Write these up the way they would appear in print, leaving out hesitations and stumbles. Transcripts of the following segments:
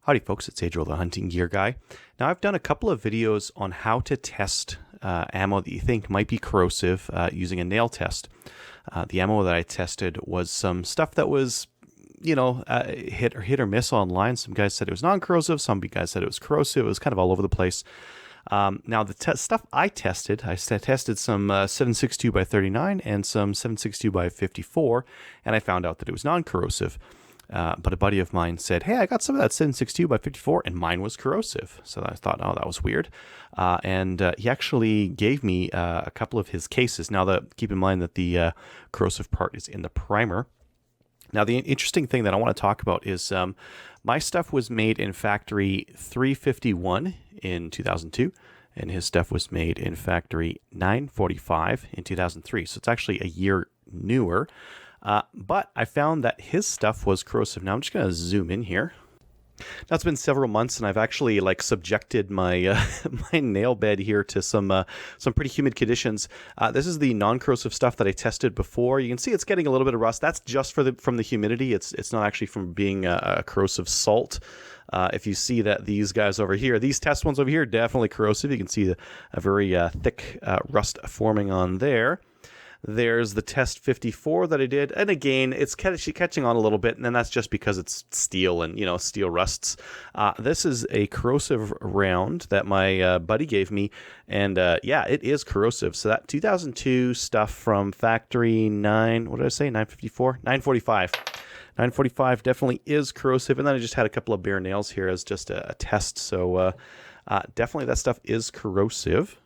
Howdy folks, it's Adriel the Hunting Gear Guy. Now I've done a couple of videos on how to test ammo that you think might be corrosive using a nail test. The ammo that I tested was some stuff that was, hit or miss online. Some guys said it was non-corrosive, some guys said it was corrosive. It was kind of all over the place. Now the stuff I tested some 7.62 by 39 and some 7.62 by 54, and I found out that it was non-corrosive. But a buddy of mine said, hey, I got some of that 7.62 by 54 and mine was corrosive. So I thought, oh, that was weird. And he actually gave me a couple of his cases. Now, keep in mind that the corrosive part is in the primer. Now, the interesting thing that I want to talk about is my stuff was made in factory 351 in 2002, and his stuff was made in factory 945 in 2003. So it's actually a year newer. But I found that his stuff was corrosive. Now I'm just going to zoom in here. Now it's been several months, and I've actually subjected my my nail bed here to some pretty humid conditions. This is the non-corrosive stuff that I tested before. You can see it's getting a little bit of rust. That's just from the humidity. It's not actually from being a corrosive salt. If you see that these guys over here, these test ones over here, definitely corrosive. You can see a very thick rust forming on there. There's the test 54 that I did, and again, it's catching on a little bit, and then that's just because it's steel and, steel rusts. This is a corrosive round that my buddy gave me, and yeah, it is corrosive. So that 2002 stuff from factory 945? 945 definitely is corrosive, and then I just had a couple of bare nails here as just a test, so definitely that stuff is corrosive.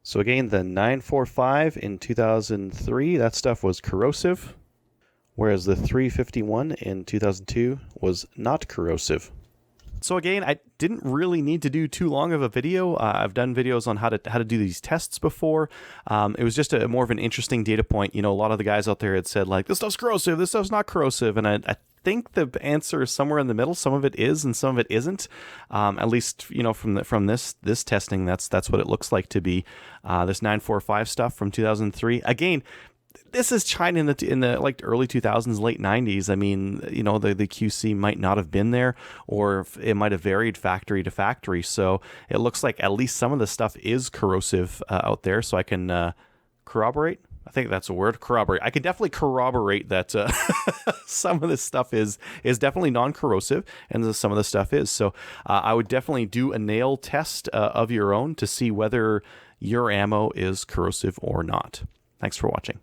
So again, the 945 in 2003, that stuff was corrosive, whereas the 351 in 2002 was not corrosive. So again, I didn't really need to do too long of a video. I've done videos on how to do these tests before. It was just more of an interesting data point. A lot of the guys out there had said this stuff's corrosive, this stuff's not corrosive, and I think the answer is somewhere in the middle. Some of it is, and some of it isn't. At least from this testing, that's what it looks like to be. This 945 stuff from 2003. Again, this is China in the early 2000s, late 90s. I mean, the QC might not have been there, or it might have varied factory to factory. So it looks like at least some of the stuff is corrosive out there. So I can corroborate. I think that's a word, corroborate. I can definitely corroborate that some of this stuff is definitely non-corrosive, and some of the stuff is. So I would definitely do a nail test of your own to see whether your ammo is corrosive or not. Thanks for watching.